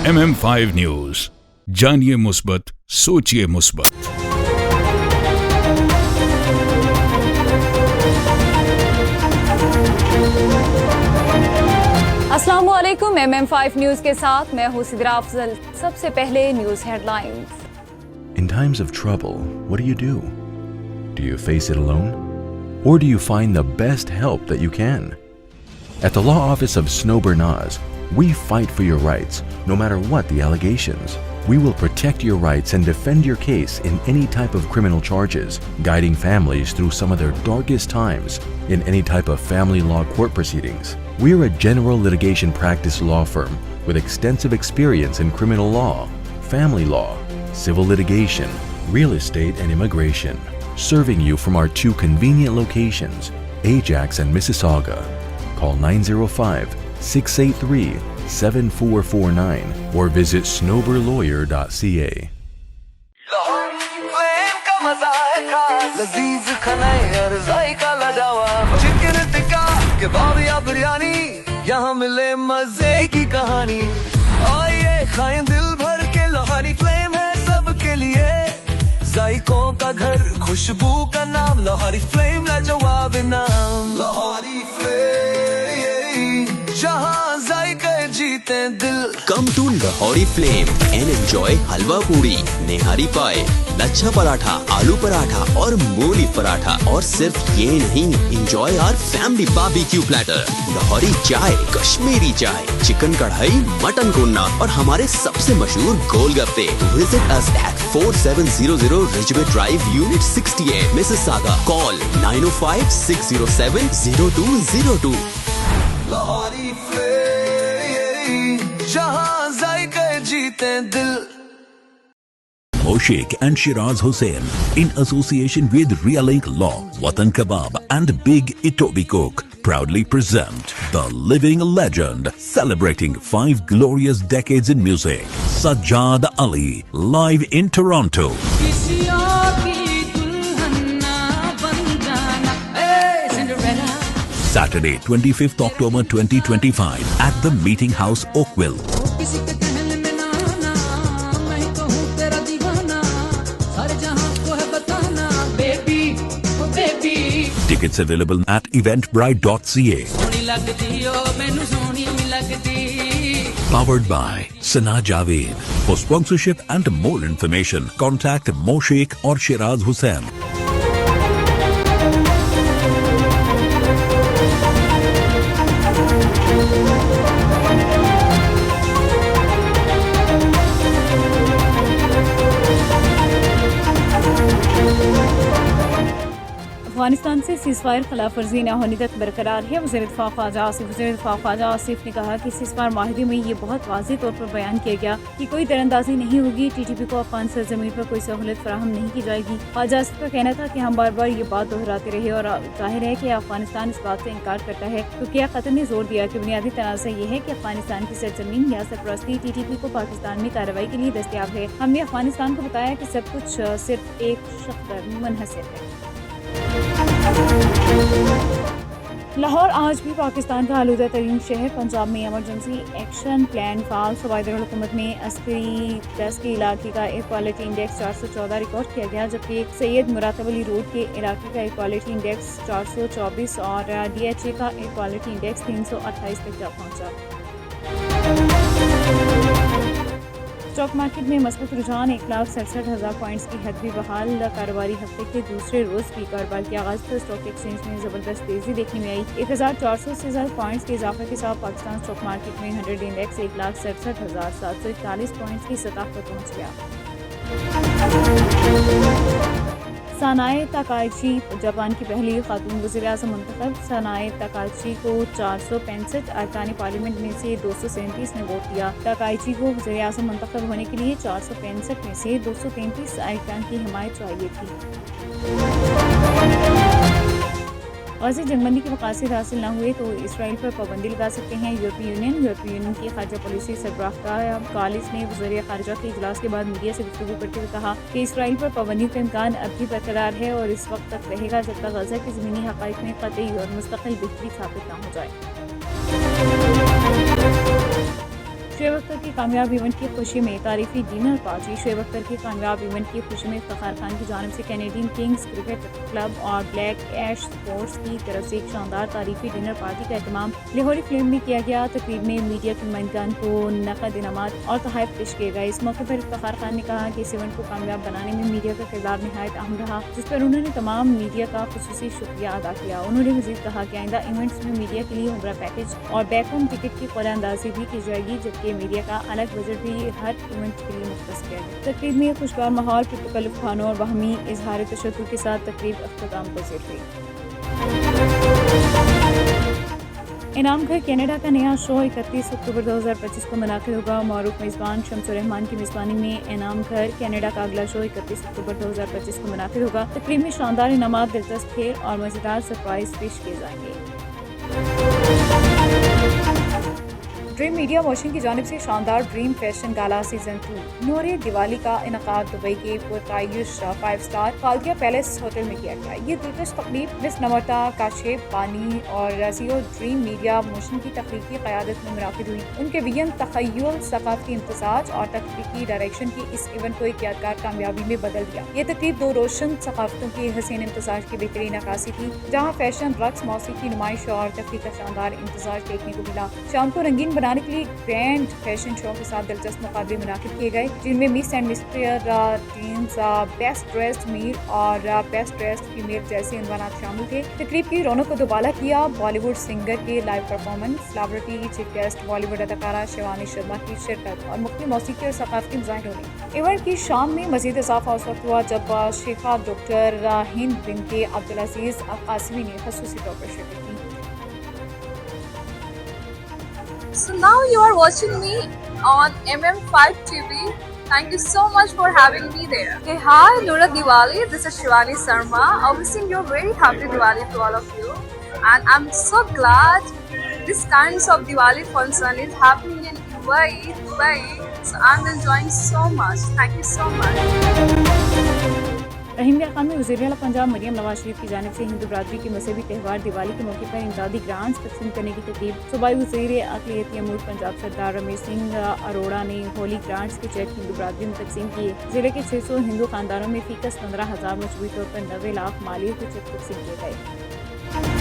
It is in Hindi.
MM5 न्यूज, जानिए मुस्बत, सोचिए मुस्बत। अस्सलामुअलैकुम। MM5 न्यूज के साथ मैं हूं सिद्रा अफजल। सबसे पहले news headlines. In times of trouble, what do? Do you face it alone? Or do you find the best help that you can? At the law office of Snow Bernaz, we fight for your rights, no matter what the allegations. We will protect your rights and defend your case in any type of criminal charges, guiding families through some of their darkest times in any type of family law court proceedings. We are a general litigation practice law firm with extensive experience in criminal law, family law, civil litigation, real estate, and immigration, serving you from our two convenient locations, Ajax and Mississauga. Call 905-683-7449 or visit snowberlawyer.ca. यहाँ मिले मजे की कहानी, आइए खाएं दिल भर के। लोहारी फ्लेम है सबके लिए, जायकों का घर, खुशबू का नाम। लोहारी फ्लेम लाजवाब नाम। लोहारी फ्लेम, जहाँ जायके जीते दिल। Come to Lahori Flame and enjoy हलवा पूरी, नेहारी पाए, लच्छा पराठा, आलू पराठा और मूली पराठा। और सिर्फ ये नहीं, enjoy our family barbecue platter, Lahori चाय, कश्मीरी चाय, चिकन कढ़ाई, मटन कोन्ना और हमारे सबसे मशहूर गोलगप्पे। Visit us at 4700 Ridgeway Drive, Unit 68, Mississauga. Call 905-607-0202. Lahori flame, जहाँ जायके जीते दिल। Moshiq and Shiraz Hussain, in association with Realink Law, Watan Kebab and Big Etobicoke, proudly present the living legend celebrating 5 glorious decades in music, Sajjad Ali, live in Toronto. Saturday, 25th October 2025 at the Meeting House, Oakville. Tickets available at eventbrite.ca. Powered by Sana Javed. For sponsorship and more information, contact Moshiq or Shiraz Hussain. Afghanistan से सीज़फायर खिलाफ वर्जी न होने तक बरकरार है। वज़ीर दिफ़ा ख्वाजा आसिफ ने कहा कि सीज़फायर माहिदे में ये बहुत वाज़ेह तौर पर बयान किया गया कि कोई दरअंदाजी नहीं होगी, TTP को अफगान सरजमीन पर कोई सहूलत फराहम नहीं की जाएगी। ख्वाजा आसिफ का कहना था कि हम बार बार ये बात दोहराते रहे और जाहिर है कि अफगानिस्तान इस बात से इनकार करता है, क्योंकि कतर ने जोर दिया कि बुनियादी तनाज़ा ये है कि अफगानिस्तान की सरजमीन या सरपरस्ती TTP को पाकिस्तान में कार्रवाई के लिए दस्तयाब है। हमने अफगानिस्तान को बताया कि सब कुछ सिर्फ एक शख्स पर मुनहसर है। लाहौर आज भी पाकिस्तान का आलूदा तरीन शहर। पंजाब में इमरजेंसी एक्शन प्लान फाल। सूबाइदार हुकूमत में अस्करी 10 के इलाके का एयर क्वालिटी इंडेक्स 414 रिकॉर्ड किया गया, जबकि सैयद मुरातब अली रोड के इलाके का एयर क्वालिटी इंडेक्स 424 और DHA का एयर क्वालिटी इंडेक्स 328 तक जा पहुँचा। स्टॉक मार्केट में मजबूत रुझान, 1,67,000 पॉइंट्स की हद भी बहाल। कारोबारी हफ्ते के दूसरे रोज भी कारोबार के आगाज पर स्टॉक एक्सचेंज में जबरदस्त तेजी देखने में आई। 1,400 से ज्यादा पॉइंट्स के इजाफे के साथ पाकिस्तान स्टॉक मार्केट में 100 इंडेक्स 1,67,741 पॉइंट्स की सतह पर पहुंच गया। सनाए तकाची जापान की पहली खातून वज़ीर-ए-आज़म मुंतखब। सनाए तकाची को 465 अरकान पार्लियामेंट में से 237 ने वोट दिया। तकाची को वज़ीर-ए-आज़म मुंतखब होने के लिए 465 में से 233 अरकान की हिमायत चाहिए थी। गाज़ी जंगबंदी के मकासद हासिल न हुए तो इसराइल पर पाबंदी लगा सकते हैं यूरोपीय यूनियन की खारजा पॉलिसी सरबराह कालिस ने वज़ीर खारजा के इजलास के बाद मीडिया से गुफ्तगू करते हुए कहा कि इसराइल पर पाबंदी का इम्कान अब भी बरकरार है और इस वक्त तक रहेगा जब तक गज़ा के ज़मीनी हक़ाइक़ में क़तई और मुस्तक़िल बेहतरी साबित न हो जाए। शुरू वक्त की कामयाब इवेंट की खुशी में तारीफी डिनर पार्टी। शोएब अख्तर के कामयाब इवेंट की खुशी में इफ्तिखार खान की जानिब से कैनेडियन किंग्स क्रिकेट क्लब और ब्लैक एश स्पोर्ट्स की तरफ से एक शानदार तारीफी डिनर पार्टी का एहतमाम लाहौरी फिल्म में किया गया। तकरीब में मीडिया के नुमाइंदान को नकद इनामात और तोहफे पेश किए गए। इस मौके पर इफ्तिखार खान ने कहा कि इस इवेंट को कामयाब बनाने में मीडिया का किरदार निहायत अहम रहा, जिस पर उन्होंने तमाम मीडिया का खुसूसी शुक्रिया अदा किया। उन्होंने मजीद कहा कि आइंदा इवेंट्स में मीडिया के लिए उम्रा पैकेज और बैक होम टिकट की क़ुरानंदाज़ी भी की जाएगी, जबकि मीडिया का अलग बजट भी हर इवेंट के लिए मुख्तस किया गया। तकरीब में खुशगवार माहौल, पुरतकल्लुफ़ खानों और बाहमी इजहार तशद्दुद के साथ तकरीब अख्ताम पज़ीर हुई। इनाम घर कनाडा का नया शो 31 अक्टूबर 2025 को मुनाकिद होगा। मौरूफ मेज़बान शम्सुर रहमान की मेज़बानी में इनाम घर कनाडा का अगला शो 31 अक्टूबर 2025 को मुनाकिद होगा। तकरीब में शानदार इनामात, दिलचस्प खेल और मज़ेदार सरप्राइज पेश किए जाएंगे। ड्रीम मीडिया मोशन की जानिब से शानदार ड्रीम फैशन गाला सीजन 2 नूरे दिवाली का इनकाद दुबई के पुरतायुश 5 स्टार फाल्किया पैलेस होटल में किया गया। ये दिलचस्प तकरीब मिस नम्रता काशिफ बानी और सीईओ ड्रीम मीडिया मोशन की तख्लीकी क़यादत में मुनाकिद हुई। उनके विजन, तख़य्युल, सक़ाफ़ती इम्तिज़ाज और तख्लीकी डायरेक्शन की इस इवेंट को एक यादगार कामयाबी में बदल दिया। ये तकरीब दो रोशन सक़ाफ़तों की हसीन इम्तिज़ाज की बेहतरीन अक्कासी थी, जहाँ फैशन, रक्स, मौसीकी, नुमाइश और तफरीह का शानदार इम्तिज़ाज देखने को मिला। शाम को रंगीन बनाने के लिए ग्रैंड फैशन शो के साथ दिलचस्प मुकाबले मुनाकिद किए गए, जिनमें miss and mister teens, best dressed male और बेस्ट ड्रेस्ड फीमेल जैसे इनवानात शामिल थे। तकरीब की रौनक को दोबाला किया बॉलीवुड सिंगर के live performance, celebrity chief guest Bollywood अदाकारा शिवानी शर्मा की शिरकत और मुख्तलिफ मौसीकी और सक़ाफ़ती मुज़ाहिरों ने। इवेंट की शाम में मज़ीद इजाफा उस वक्त हुआ जब शेखा डॉक्टर हिंद बिनते अब्दुल अजीज़ अल कासिमी ने खसूसी तौर पर शिरकत की। So now you are watching me on MM5 TV. Thank you so much for having me there. Hey, hi, Nura Diwali. This is Shivani Sharma. I wishing you a very happy Diwali to all of you. And I'm so glad this kinds of Diwali function is happening in Dubai. So I'm enjoying so much. Thank you so much. रहीम खान में वज़ीर आला पंजाब मरियम नवाज शरीफ की जानिब से हिंदू बरादरी के मजहबी त्यौहार दिवाली के मौके पर इमदादी ग्रांट्स तकसीम करने की तकरीब। सूबाई वज़ीर अक़लियती अमूर पंजाब सरदार रमेश सिंह अरोड़ा ने होली ग्रांट्स के चेक हिंदू बरादरी में तकसीम किए। ज़िले के 600 हिंदू खानदानों में फ़ीकस 15,000 मजबूरी तौर पर 90 लाख मालियत के चेक तकसीम किए गए।